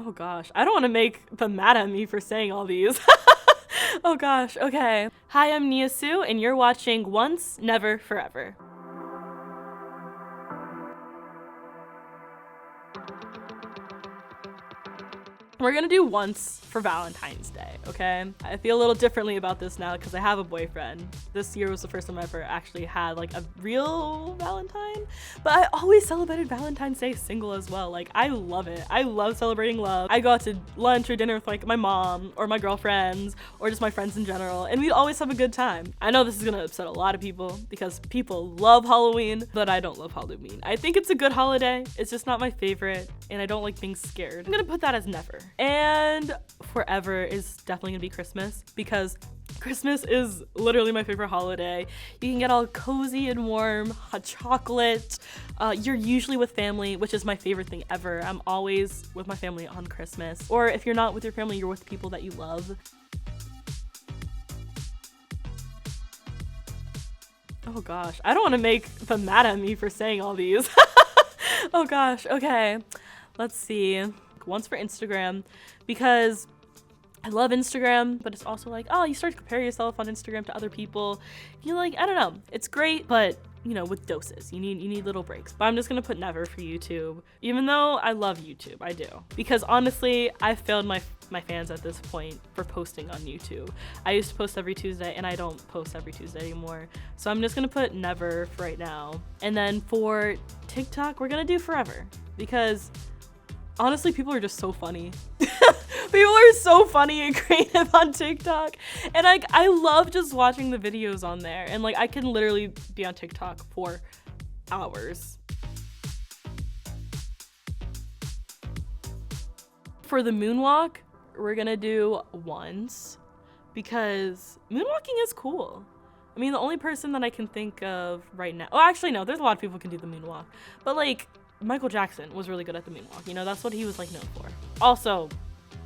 Oh gosh, I don't want to make them mad at me for saying all these. Oh gosh, okay. Hi, I'm Nia Sioux, and you're watching Once, Never, Forever. We're gonna do once for Valentine's Day, okay? I feel a little differently about this now because I have a boyfriend. This year was the first time I ever actually had like a real Valentine, but I always celebrated Valentine's Day single as well. Like, I love it. I love celebrating love. I go out to lunch or dinner with like my mom or my girlfriends or just my friends in general, and we always have a good time. I know this is gonna upset a lot of people because people love Halloween, but I don't love Halloween. I think it's a good holiday. It's just not my favorite, and I don't like being scared. I'm gonna put that as never. And forever is definitely gonna be Christmas because Christmas is literally my favorite holiday. You can get all cozy and warm, hot chocolate. You're usually with family, which is my favorite thing ever. I'm always with my family on Christmas. Or if you're not with your family, you're with people that you love. Oh gosh, I don't want to make them mad at me for saying all these. Oh gosh, okay. Let's see. Once for Instagram, because I love Instagram, but it's also like, oh, you start to compare yourself on Instagram to other people. You're like, I don't know, it's great, but you know, with doses, you need little breaks. But I'm just gonna put never for YouTube, even though I love YouTube, I do. Because honestly, I failed my fans at this point for posting on YouTube. I used to post every Tuesday, and I don't post every Tuesday anymore. So I'm just gonna put never for right now. And then for TikTok, we're gonna do forever, because honestly, people are just so funny. People are so funny and creative on TikTok. And like, I love just watching the videos on there. And like, I can literally be on TikTok for hours. For the moonwalk, we're gonna do once because moonwalking is cool. I mean, the only person that I can think of right now, oh, actually no, there's a lot of people who can do the moonwalk, but like, Michael Jackson was really good at the moonwalk. You know, that's what he was like known for. Also,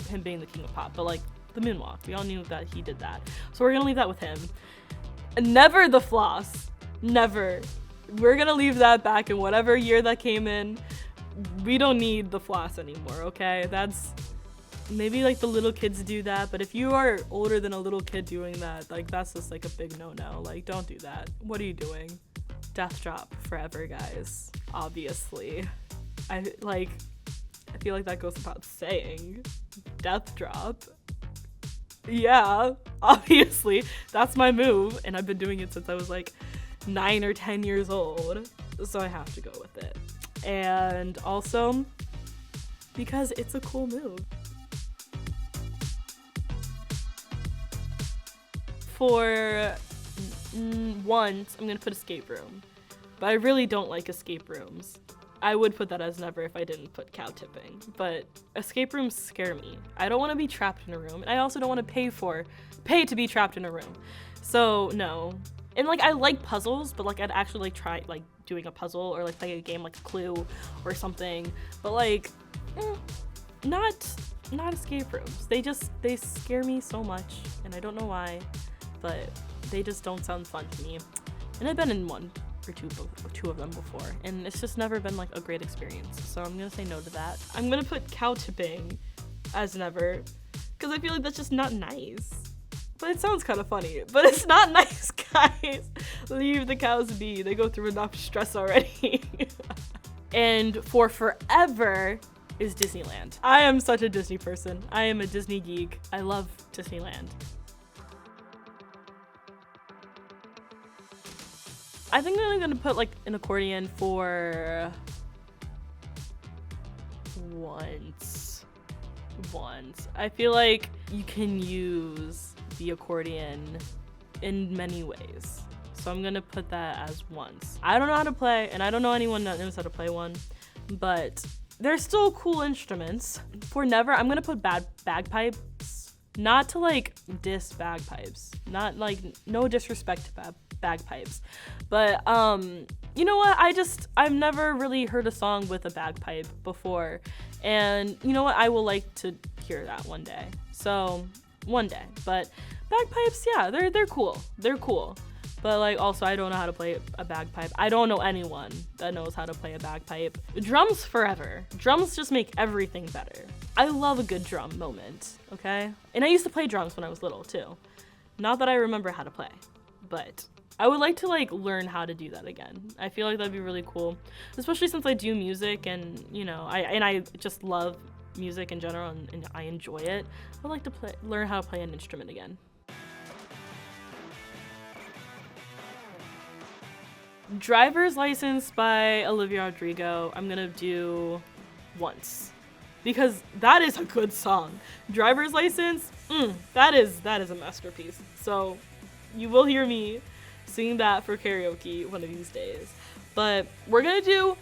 him being the king of pop, but like the moonwalk, we all knew that he did that. So we're gonna leave that with him. Never the floss, never. We're gonna leave that back in whatever year that came in. We don't need the floss anymore, okay? That's, maybe like the little kids do that, but if you are older than a little kid doing that, like that's just like a big no-no. Like, don't do that. What are you doing? Death drop forever, guys. Obviously. I feel like that goes without saying. Death drop. Yeah, obviously. That's my move, and I've been doing it since I was like 9 or 10 years old. So I have to go with it. And also, because it's a cool move. For once, I'm gonna put escape room. But I really don't like escape rooms. I would put that as never if I didn't put cow tipping. But escape rooms scare me. I don't want to be trapped in a room, and I also don't want to pay to be trapped in a room. So no. And like, I like puzzles, but like I'd actually like try like doing a puzzle or like playing a game like Clue or something. But like, not escape rooms. They scare me so much, and I don't know why, but they just don't sound fun to me. And I've been in one or two of them before, and it's just never been like a great experience. So I'm gonna say no to that. I'm gonna put cow tipping as never, because I feel like that's just not nice. But it sounds kind of funny, but it's not nice, guys. Leave the cows be. They go through enough stress already. And for forever is Disneyland. I am such a Disney person. I am a Disney geek. I love Disneyland. I think I'm gonna put like an accordion for once. I feel like you can use the accordion in many ways. So I'm gonna put that as once. I don't know how to play, and I don't know anyone that knows how to play one, but they're still cool instruments. For never, I'm gonna put bagpipes. Not to like diss bagpipes. Not like, no disrespect to bagpipes. But you know what? I've never really heard a song with a bagpipe before. And you know what? I will like to hear that one day. So one day. But bagpipes, yeah, they're cool. They're cool. But like, also, I don't know how to play a bagpipe. I don't know anyone that knows how to play a bagpipe. Drums forever. Drums just make everything better. I love a good drum moment, okay? And I used to play drums when I was little too. Not that I remember how to play, but I would like to like learn how to do that again. I feel like that'd be really cool, especially since I do music and you know, I just love music in general and I enjoy it. I'd like to learn how to play an instrument again. Driver's License by Olivia Rodrigo, I'm gonna do once. Because that is a good song. Driver's License, that is a masterpiece. So you will hear me sing that for karaoke one of these days. But we're gonna do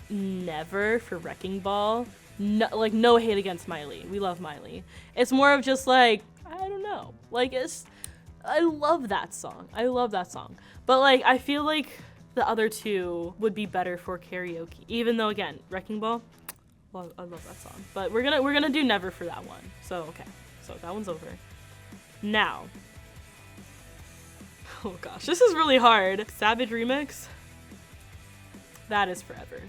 Never for Wrecking Ball. No, like no hate against Miley. We love Miley. It's more of just like, I don't know. Like I love that song. I love that song. But like I feel like the other two would be better for karaoke. Even though again, Wrecking Ball, well, I love that song. But we're gonna do Never for that one. So okay. So that one's over. Now. Oh gosh, this is really hard. Savage remix. That is forever.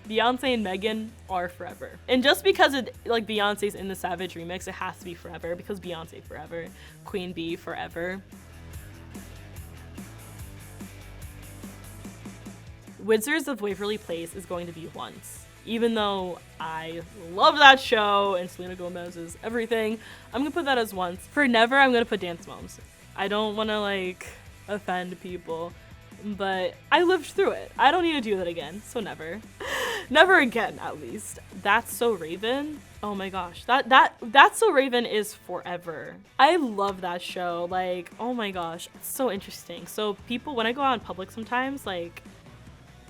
Beyonce and Megan are forever. And just because like Beyonce's in the Savage remix, it has to be forever because Beyonce forever. Queen Bee forever. Wizards of Waverly Place is going to be once. Even though I love that show and Selena Gomez is everything, I'm gonna put that as once. For Never, I'm gonna put Dance Moms. I don't wanna like offend people, but I lived through it. I don't need to do that again, so never. Never again, at least. That's So Raven. Oh my gosh, That's So Raven is forever. I love that show. Like, oh my gosh, it's so interesting. So people, when I go out in public sometimes, like,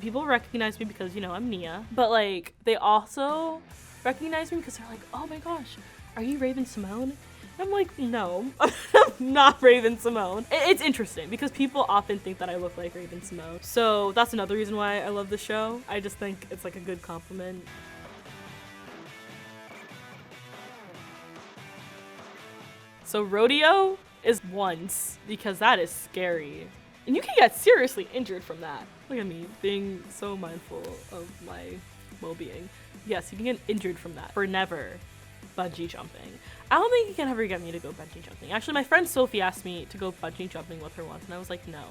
people recognize me because, you know, I'm Nia, but like they also recognize me because they're like, oh my gosh, are you Raven Simone? I'm like, no, I'm not Raven Simone. It's interesting because people often think that I look like Raven Simone. So that's another reason why I love the show. I just think it's like a good compliment. So Rodeo is once because that is scary. And you can get seriously injured from that. Look at me being so mindful of my well-being. Yes, you can get injured from that. For Never, bungee jumping. I don't think you can ever get me to go bungee jumping. Actually, my friend Sophie asked me to go bungee jumping with her once, and I was like, no,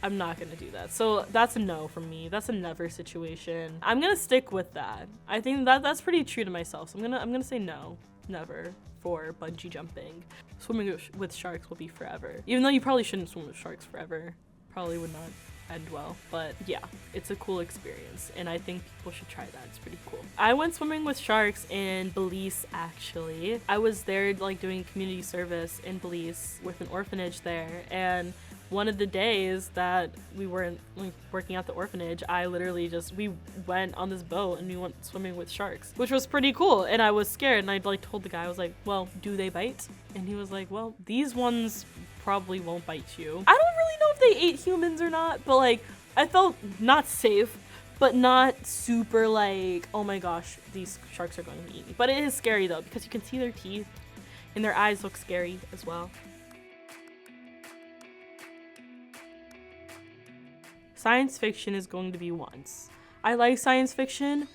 I'm not gonna do that. So that's a no from me. That's a never situation. I'm gonna stick with that. I think that's pretty true to myself. So I'm gonna say no, never for bungee jumping. Swimming with sharks will be forever. Even though you probably shouldn't swim with sharks forever. Probably would not end well, but yeah, it's a cool experience and I think people should try that. It's pretty cool. I went swimming with sharks in Belize actually. I was there like doing community service in Belize with an orphanage there, and one of the days that we weren't like working at the orphanage, I literally we went on this boat and we went swimming with sharks, which was pretty cool. And I was scared and I like told the guy, I was like, well, do they bite? And he was like, well, these ones probably won't bite you. I don't really know if they ate humans or not, but like I felt not safe, but not super like, oh my gosh, these sharks are going to eat me. But it is scary though because you can see their teeth and their eyes look scary as well. Science fiction is going to be once. I like science fiction,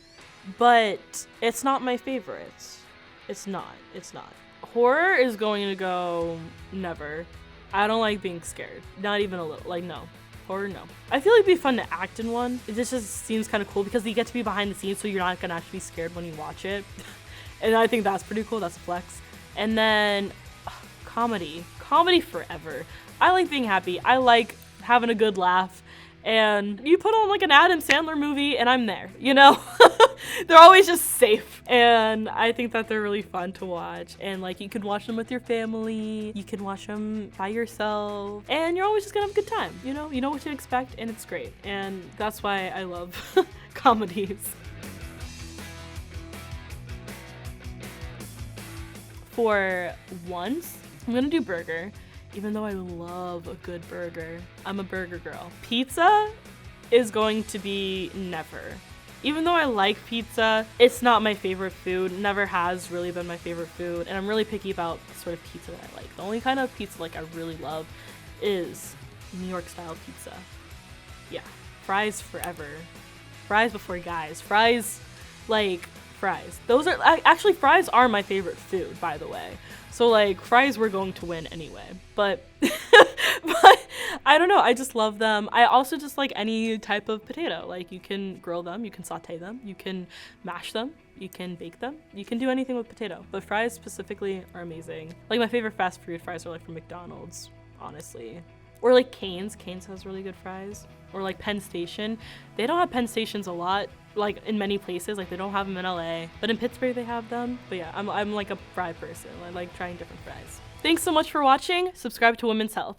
but it's not my favorite. It's not. Horror is going to go never. I don't like being scared. Not even a little. Like, no. Horror, no. I feel like it'd be fun to act in one. It just seems kind of cool because you get to be behind the scenes, so you're not gonna actually be scared when you watch it. And I think that's pretty cool. That's a flex. And then comedy. Comedy forever. I like being happy. I like having a good laugh. And you put on like an Adam Sandler movie and I'm there, you know? They're always just safe. And I think that they're really fun to watch. And like you can watch them with your family, you can watch them by yourself, and you're always just gonna have a good time, you know? You know what to expect and it's great. And that's why I love comedies. For once, I'm gonna do burger. Even though I love a good burger, I'm a burger girl. Pizza is going to be never. Even though I like pizza, it's not my favorite food. Never has really been my favorort food. And I'm really picky about the sort of pizza that I like. The only kind of pizza like I really love is New York style pizza. Yeah, fries forever. Fries before guys. Fries fries. Those are actually, fries are my favorite food, by the way. So like fries were going to win anyway, but but I don't know, I just love them. I also just like any type of potato. Like you can grill them, you can saute them, you can mash them, you can bake them, you can do anything with potato, but fries specifically are amazing. Like my favorite fast food fries are like from McDonald's, honestly. Or like Cane's has really good fries. Or like Penn Station. They don't have Penn Stations a lot, like in many places. Like they don't have them in LA, but in Pittsburgh they have them. But yeah, I'm like a fry person. I like trying different fries. Thanks so much for watching. Subscribe to Women's Health.